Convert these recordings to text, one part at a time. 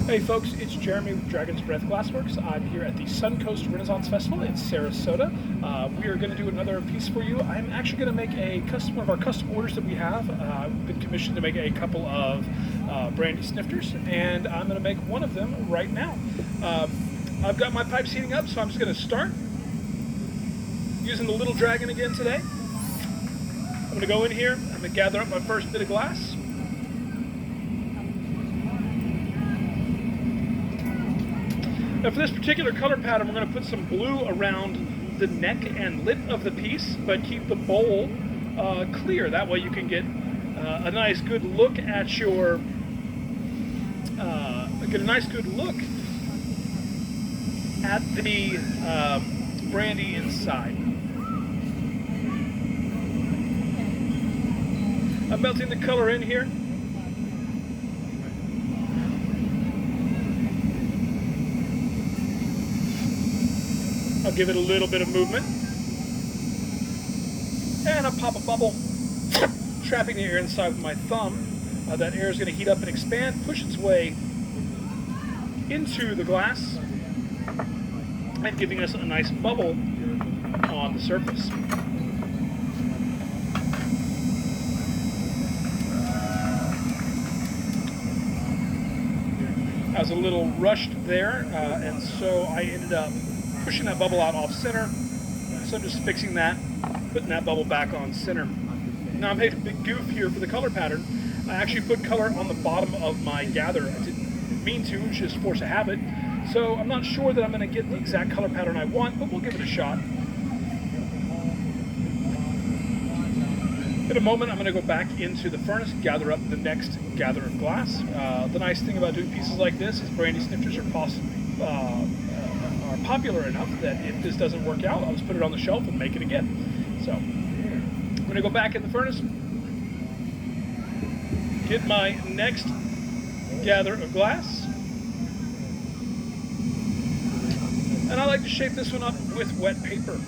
Hey folks, it's Jeremy with Dragon's Breath Glassworks. I'm here at the Suncoast Ren Festival in Sarasota. We are going to do another piece for you. I'm actually going to make one of our custom orders that we have. I've been commissioned to make a couple of Brandy Snifters, and I'm going to make one of them right now. I've got my pipes heating up, so I'm just going to start using the little dragon again today. I'm going to go in here, I'm going to gather up my first bit of glass. Now for this particular color pattern, we're going to put some blue around the neck and lip of the piece, but keep the bowl clear. That way you can get a nice good look at your, the brandy inside. I'm melting the color in here. I'll give it a little bit of movement. And I'll pop a bubble, trapping the air inside with my thumb. That air is going to heat up and expand, push its way into the glass, and giving us a nice bubble on the surface. I was a little rushed there, and so I ended up pushing that bubble out off center. So I'm just fixing that, putting that bubble back on center. Now I made a big goof here for the color pattern. I actually put color on the bottom of my gather. I didn't mean to, it's just force of habit. So I'm not sure that I'm going to get the exact color pattern I want, but we'll give it a shot. In a moment, I'm going to go back into the furnace, gather up the next gather of glass. The nice thing about doing pieces like this is Brandy Snifters are popular enough that if this doesn't work out, I'll just put it on the shelf and make it again. So I'm going to go back in the furnace, get my next gather of glass, and I like to shape this one up with wet paper.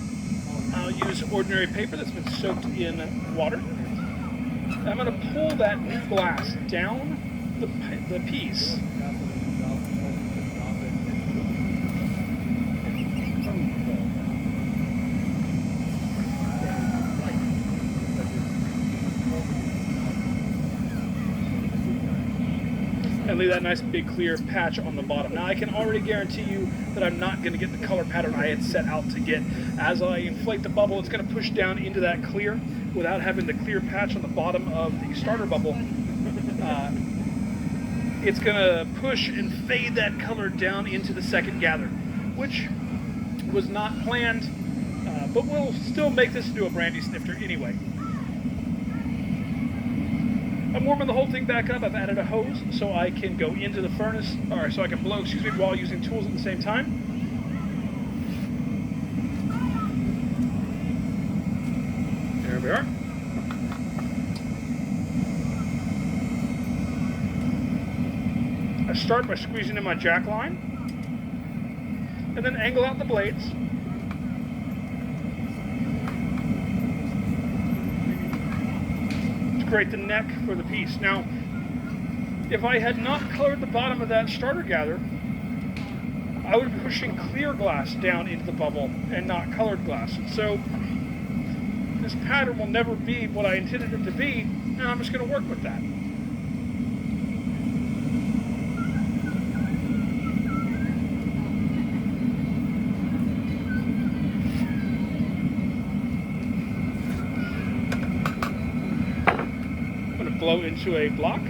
I'll use ordinary paper that's been soaked in water. I'm going to pull that new glass down the piece. And leave that nice big clear patch on the bottom. Now I can already guarantee you that I'm not going to get the color pattern I had set out to get. As I inflate the bubble, it's going to push down into that clear without having the clear patch on the bottom of the starter bubble. It's going to push and fade that color down into the second gather, which was not planned, but we'll still make this into a Brandy Snifter anyway. I'm warming the whole thing back up. I've added a hose so I can go into the furnace, or so I can blow, while using tools at the same time. There we are. I start by squeezing in my jack line, and then angle out the blades. Create the neck for the piece. Now, if I had not colored the bottom of that starter gather, I would be pushing clear glass down into the bubble and not colored glass. So this pattern will never be what I intended it to be, and I'm just going to work with that. Blow into a block.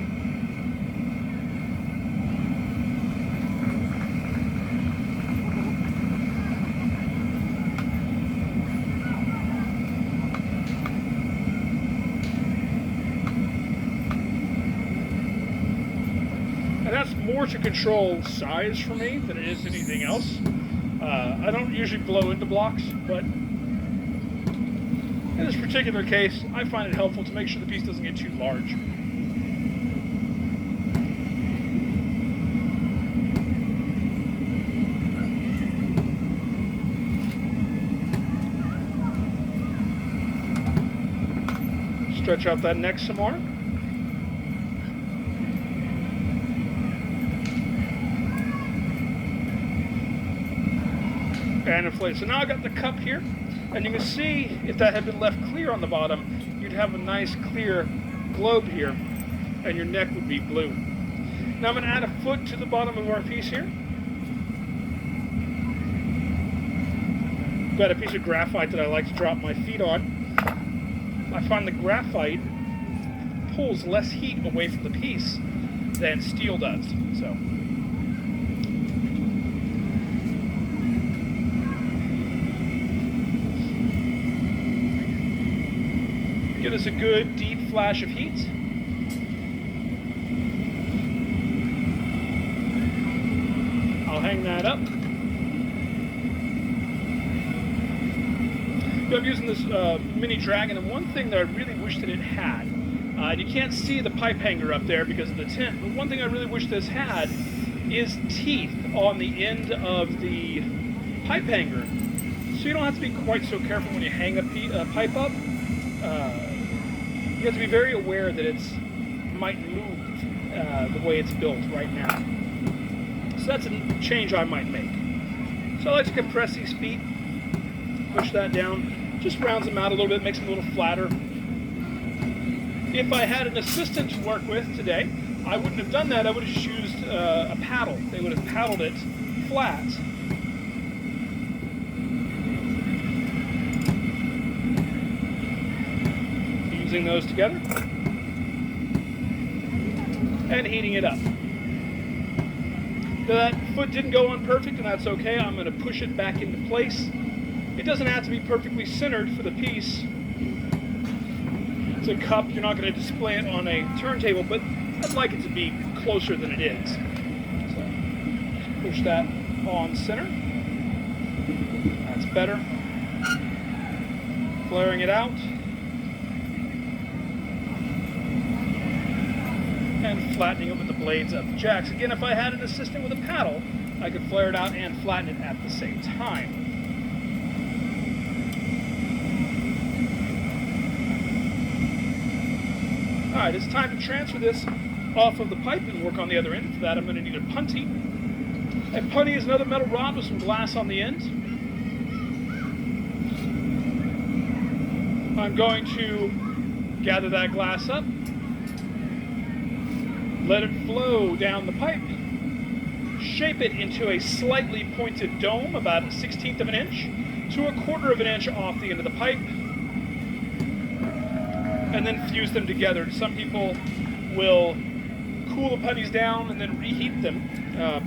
And that's more to control size for me than it is anything else. I don't usually blow into blocks, but in this particular case, I find it helpful to make sure the piece doesn't get too large. Stretch out that neck some more. and inflate. So now I got the cup here, and you can see if that had been left clear on the bottom, you'd have a nice clear globe here, and your neck would be blue. Now I'm going to add a foot to the bottom of our piece here. Got a piece of graphite that I like to drop my feet on. I find the graphite pulls less heat away from the piece than steel does. So give us a good deep flash of heat. I'll hang that up. I'm using this mini Dragon, and one thing that I really wish that it had, and you can't see the pipe hanger up there because of the tint, but one thing I really wish this had is teeth on the end of the pipe hanger. So you don't have to be quite so careful when you hang a pipe up. You have to be very aware that it might move the way it's built right now. So that's a change I might make. So I like to compress these feet, push that down, just rounds them out a little bit, makes them a little flatter. If I had an assistant to work with today, I wouldn't have done that. I would have just used a paddle. They would have paddled it flat. Fusing those together and heating it up. Now that foot didn't go on perfect, and that's okay. I'm going to push it back into place. It doesn't have to be perfectly centered for the piece. It's a cup. You're not going to display it on a turntable, but I'd like it to be closer than it is. So push that on center. That's better. Flaring it out. And flattening it with the blades of the jacks. Again, if I had an assistant with a paddle, I could flare it out and flatten it at the same time. Alright, it's time to transfer this off of the pipe and work on the other end. For that, I'm going to need a punty. A punty is another metal rod with some glass on the end. I'm going to gather that glass up, let it flow down the pipe, shape it into a slightly pointed dome, about 1/16 of an inch to 1/4 of an inch off the end of the pipe, and then fuse them together. Some people will cool the putties down and then reheat them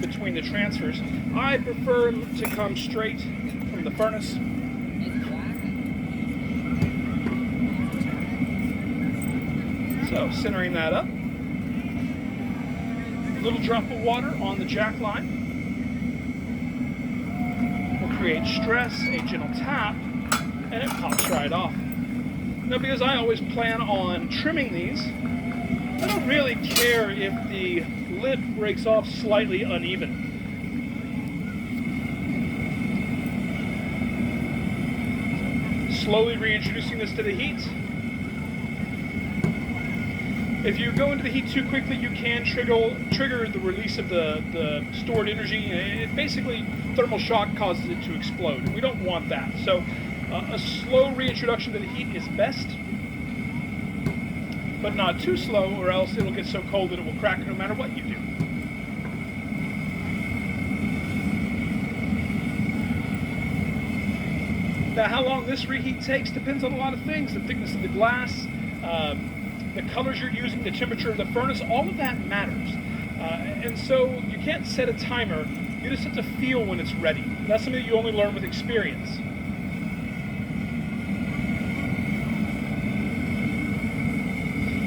between the transfers. I prefer to come straight from the furnace. So centering that up. A little drop of water on the jack line will create stress, a gentle tap, and it pops right off. Now, because I always plan on trimming these, I don't really care if the lid breaks off slightly uneven. Slowly reintroducing this to the heat. If you go into the heat too quickly, you can trigger the release of the stored energy. It basically, thermal shock causes it to explode. We don't want that. So a slow reintroduction to the heat is best, but not too slow, or else it'll get so cold that it will crack no matter what you do. Now, how long this reheat takes depends on a lot of things: the thickness of the glass, the colors you're using, the temperature of the furnace. All of that matters. And so you can't set a timer. You just have to feel when it's ready. That's something that you only learn with experience.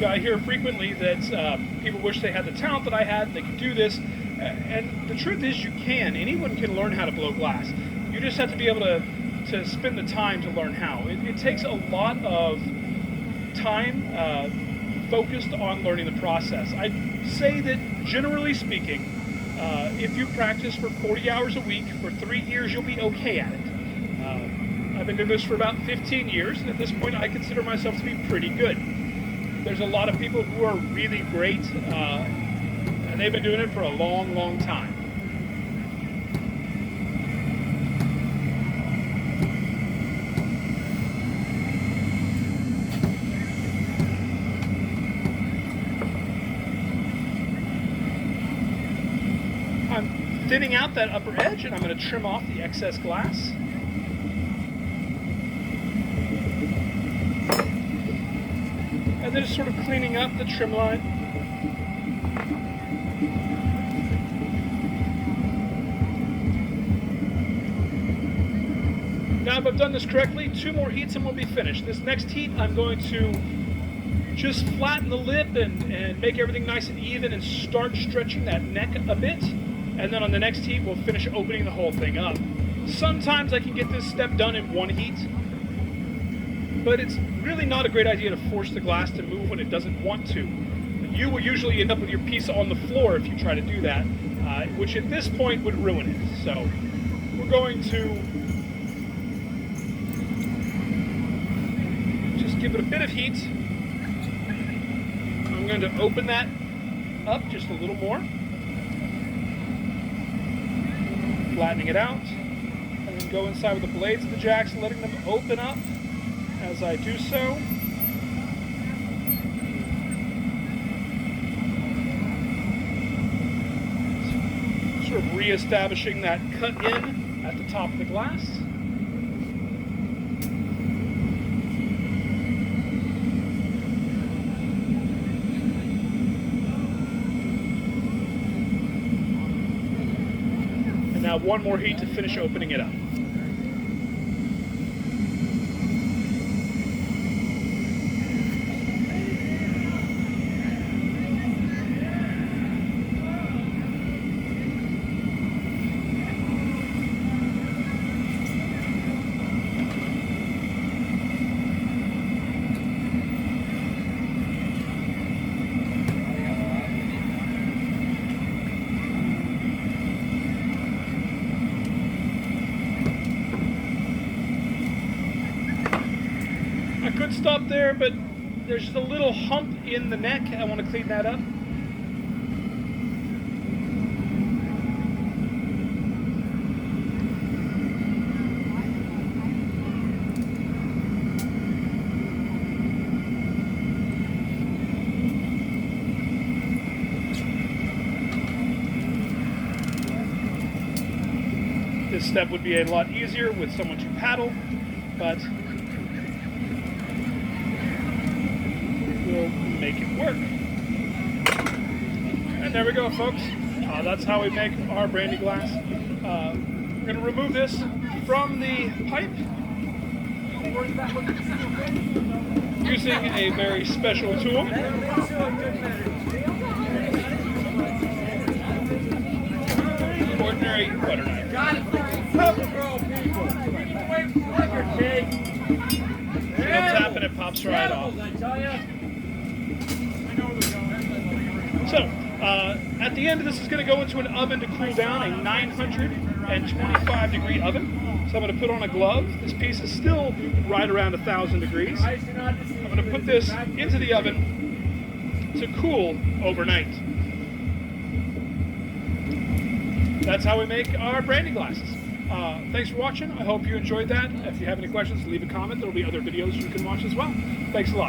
I hear frequently that people wish they had the talent that I had and they could do this. And the truth is, you can. Anyone can learn how to blow glass. You just have to be able to spend the time to learn how. It takes a lot of time focused on learning the process. I'd say that, generally speaking, if you practice for 40 hours a week for 3 years, you'll be okay at it. I've been doing this for about 15 years, and at this point I consider myself to be pretty good. There's a lot of people who are really great, and they've been doing it for a long, long time. thinning out that upper edge, and I'm going to trim off the excess glass. And then just sort of cleaning up the trim line. Now, if I've done this correctly, 2 more heats and we'll be finished. This next heat, I'm going to just flatten the lip and make everything nice and even and start stretching that neck a bit. And then on the next heat, we'll finish opening the whole thing up. Sometimes I can get this step done in 1 heat, but it's really not a great idea to force the glass to move when it doesn't want to. You will usually end up with your piece on the floor if you try to do that, which at this point would ruin it. So we're going to just give it a bit of heat. I'm going to open that up just a little more, flattening it out, and then go inside with the blades of the jacks, letting them open up as I do so. Sort of re-establishing that cut in at the top of the glass. And now 1 more heat to finish opening it up. I could stop there, but there's just a little hump in the neck. I want to clean that up. This step would be a lot easier with someone to paddle, but we'll make it work. And there we go, folks. That's how we make our brandy glass. We're going to remove this from the pipe using a very special tool. Ordinary butter knife. Little tap and it pops right off. So, at the end of this is going to go into an oven to cool down, a 925 degree oven. So I'm going to put on a glove. This piece is still right around 1,000 degrees. I'm going to put this into the oven to cool overnight. That's how we make our brandy glasses. Thanks for watching. I hope you enjoyed that. If you have any questions, leave a comment. There will be other videos you can watch as well. Thanks a lot.